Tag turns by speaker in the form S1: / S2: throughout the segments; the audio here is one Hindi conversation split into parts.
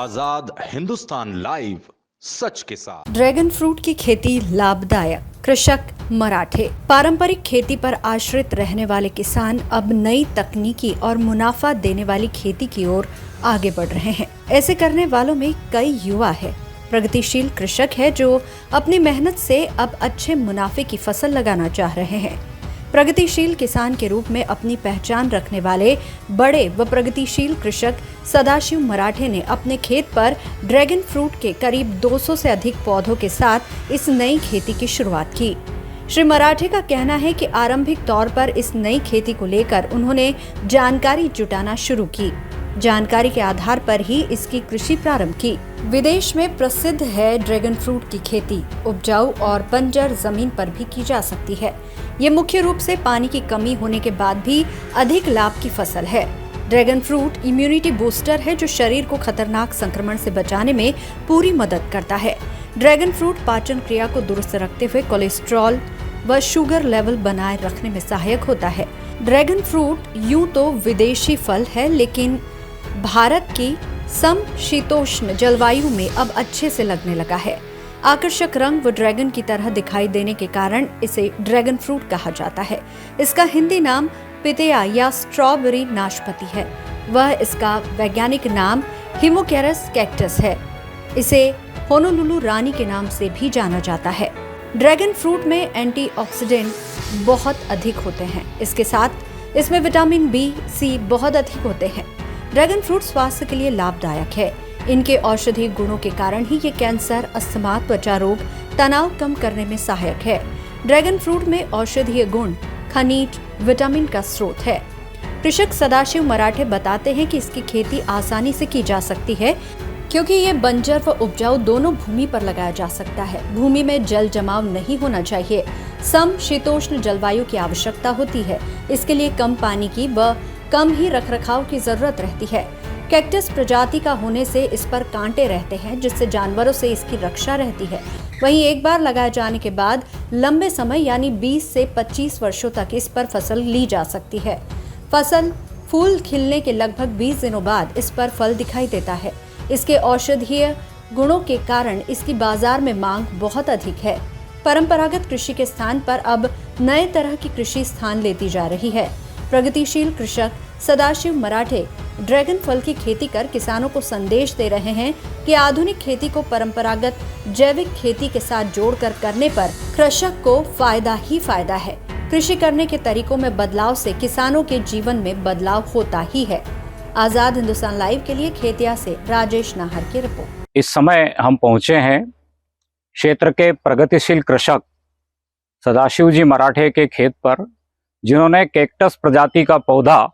S1: आजाद हिंदुस्तान लाइव, सच के साथ।
S2: ड्रैगन फ्रूट की खेती लाभदायक। कृषक मराठे। पारंपरिक खेती पर आश्रित रहने वाले किसान अब नई तकनीकी और मुनाफा देने वाली खेती की ओर आगे बढ़ रहे हैं। ऐसे करने वालों में कई युवा है। प्रगतिशील कृषक है जो अपनी मेहनत से अब अच्छे मुनाफे की फसल लगाना चाह रहे हैं। प्रगतिशील किसान के रूप में अपनी पहचान रखने वाले बड़े व प्रगतिशील कृषक सदाशिव मराठे ने अपने खेत पर ड्रैगन फ्रूट के करीब 200 से अधिक पौधों के साथ इस नई खेती की शुरुआत की। श्री मराठे का कहना है कि आरंभिक तौर पर इस नई खेती को लेकर उन्होंने जानकारी जुटाना शुरू की। जानकारी के आधार पर ही इसकी कृषि प्रारंभ की। विदेश में प्रसिद्ध है ड्रैगन फ्रूट की खेती। उपजाऊ और बंजर जमीन पर भी की जा सकती है। ये मुख्य रूप से पानी की कमी होने के बाद भी अधिक लाभ की फसल है। ड्रैगन फ्रूट इम्यूनिटी बूस्टर है जो शरीर को खतरनाक संक्रमण से बचाने में पूरी मदद करता है। ड्रैगन फ्रूट पाचन क्रिया को दुरुस्त रखते हुए कोलेस्ट्रॉल व शुगर लेवल बनाए रखने में सहायक होता है। ड्रैगन फ्रूट यूं तो विदेशी फल है, लेकिन भारत की समशीतोष्ण जलवायु में अब अच्छे से लगने लगा है। आकर्षक रंग व ड्रैगन की तरह दिखाई देने के कारण इसे ड्रैगन फ्रूट कहा जाता है। इसका हिंदी नाम पितेया या स्ट्रॉबेरी नाशपाती है। वह इसका वैज्ञानिक नाम हिमोकेरस कैक्टस है। इसे होनोलुलु रानी के नाम से भी जाना जाता है। ड्रैगन फ्रूट में एंटीऑक्सीडेंट बहुत अधिक होते हैं। इसके साथ इसमें विटामिन बी, सी बहुत अधिक होते हैं। ड्रैगन फ्रूट स्वास्थ्य के लिए लाभदायक है। इनके औषधीय गुणों के कारण ही ये कैंसर, अस्थमा, त्वचा रोग, तनाव कम करने में सहायक है। ड्रैगन फ्रूट में औषधीय गुण, खनिज, विटामिन का स्रोत है। कृषक सदाशिव मराठे बताते हैं कि इसकी खेती आसानी से की जा सकती है क्योंकि ये बंजर व उपजाऊ दोनों भूमि पर लगाया जा सकता है। भूमि में जल जमाव नहीं होना चाहिए। समशीतोष्ण जलवायु की आवश्यकता होती है। इसके लिए कम पानी की व कम ही रखरखाव की जरूरत रहती है। कैक्टस प्रजाति का होने से इस पर कांटे रहते हैं, जिससे जानवरों से इसकी रक्षा रहती है। वहीं एक बार लगाए जाने के बाद लंबे समय यानी 20 से 25 वर्षों तक इस पर फसल ली जा सकती है। फसल फूल खिलने के लगभग 20 दिनों बाद इस पर फल दिखाई देता है। इसके औषधीय गुणों के कारण इसकी बाजार में मांग बहुत अधिक है। परंपरागत कृषि के स्थान पर अब नए तरह की कृषि स्थान लेती जा रही है। प्रगतिशील कृषक सदाशिव मराठे ड्रैगन फल की खेती कर किसानों को संदेश दे रहे हैं कि आधुनिक खेती को परंपरागत जैविक खेती के साथ जोड़कर करने पर कृषक को फायदा ही फायदा है। कृषि करने के तरीकों में बदलाव से किसानों के जीवन में बदलाव होता ही है। आजाद हिंदुस्तान लाइव के लिए खेतिया से राजेश नाहर की रिपोर्ट।
S3: इस समय हम पहुंचे हैं क्षेत्र के प्रगतिशील कृषक सदाशिव जी मराठे के खेत पर, जिन्होंने कैक्टस प्रजाति का पौधा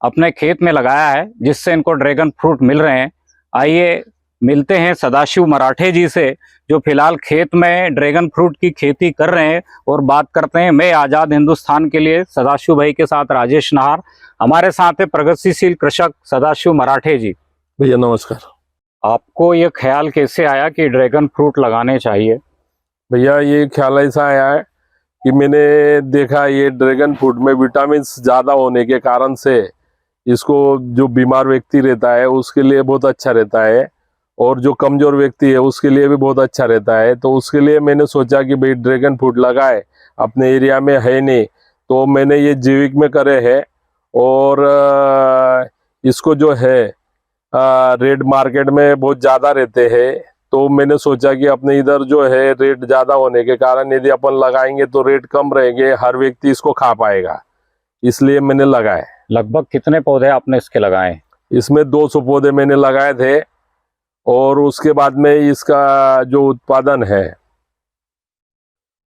S3: अपने खेत में लगाया है, जिससे इनको ड्रैगन फ्रूट मिल रहे हैं। आइए मिलते हैं सदाशिव मराठे जी से, जो फिलहाल खेत में ड्रैगन फ्रूट की खेती कर रहे हैं, और बात करते हैं। मैं आज़ाद हिंदुस्तान के लिए सदाशिव भाई के साथ राजेश नाहर, हमारे साथ है प्रगतिशील कृषक सदाशिव मराठे जी।
S4: भैया नमस्कार।
S3: आपको ये ख्याल कैसे आया कि ड्रैगन फ्रूट लगाने चाहिए?
S4: भैया ये ख्याल ऐसा आया है कि मैंने देखा ये ड्रैगन फ्रूट में विटामिन ज़्यादा होने के कारण से इसको जो बीमार व्यक्ति रहता है उसके लिए बहुत अच्छा रहता है, और जो कमज़ोर व्यक्ति है उसके लिए भी बहुत अच्छा रहता है। तो उसके लिए मैंने सोचा कि भाई ड्रैगन फ्रूट लगाए। अपने एरिया में है नहीं, तो मैंने ये जैविक में करे है, और इसको जो है रेड मार्केट में बहुत ज़्यादा रहते हैं। तो मैंने सोचा कि अपने इधर जो है रेट ज़्यादा होने के कारण यदि अपन लगाएंगे तो रेट कम रहेंगे, हर व्यक्ति इसको खा पाएगा, इसलिए मैंने लगाए।
S3: लगभग कितने पौधे आपने इसके लगाए?
S4: इसमें 200 पौधे मैंने लगाए थे, और उसके बाद में इसका जो उत्पादन है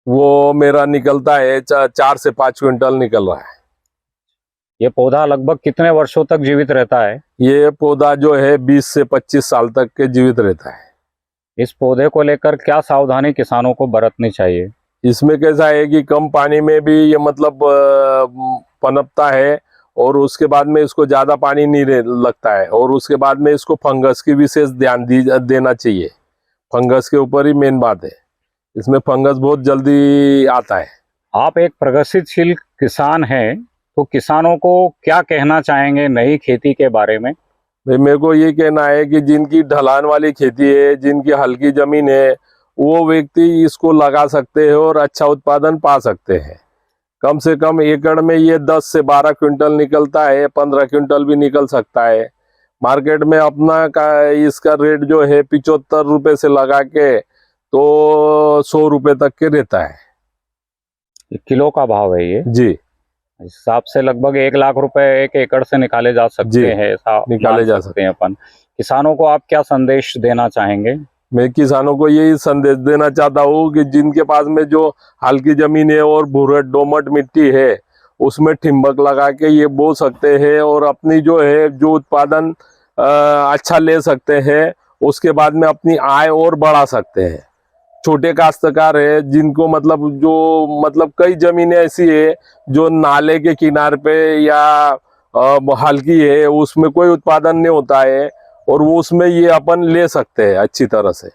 S4: वो मेरा निकलता है 4 से 5 क्विंटल निकल रहा है।
S3: ये पौधा लगभग कितने वर्षों तक जीवित रहता है?
S4: ये पौधा जो है 20 से 25 साल तक के जीवित रहता है।
S3: इस पौधे को लेकर क्या सावधानी किसानों को बरतनी चाहिए?
S4: इसमें कैसा है कि कम पानी में भी ये मतलब पनपता है, और उसके बाद में इसको ज़्यादा पानी नहीं लगता है, और उसके बाद में इसको फंगस की विशेष ध्यान देना चाहिए। फंगस के ऊपर ही मेन बात है, इसमें फंगस बहुत जल्दी आता है।
S3: आप एक प्रगतिशील किसान हैं, तो किसानों को क्या कहना चाहेंगे नई खेती के बारे में?
S4: भाई मेरे को ये कहना है कि जिनकी ढलान वाली खेती है, जिनकी हल्की जमीन है, वो व्यक्ति इसको लगा सकते हैं और अच्छा उत्पादन पा सकते हैं। कम से कम एकड़ में ये 10 से 12 क्विंटल निकलता है, 15 क्विंटल भी निकल सकता है। मार्केट में अपना का इसका रेट जो है 75 रुपए से लगा के तो 100 रुपए तक के रहता है।
S3: किलो का भाव है ये
S4: जी,
S3: इस हिसाब से लगभग 1 लाख रुपए एक एकड़ से निकाले जा सकते हैं, ऐसा
S4: निकाले जा
S3: सकते हैं अपन। किसानों को आप क्या संदेश देना चाहेंगे?
S4: मैं किसानों को यही संदेश देना चाहता हूँ कि जिनके पास में जो हल्की जमीन है और भूरट दोमट मिट्टी है, उसमें ठिम्बक लगा के ये बो सकते हैं और अपनी जो है जो उत्पादन अच्छा ले सकते हैं। उसके बाद में अपनी आय और बढ़ा सकते हैं। छोटे काश्तकार है जिनको मतलब कई जमीनें ऐसी है जो नाले के किनारे पे या हल्की है, उसमें कोई उत्पादन नहीं होता है और वो उसमें ये अपन ले सकते हैं अच्छी तरह से।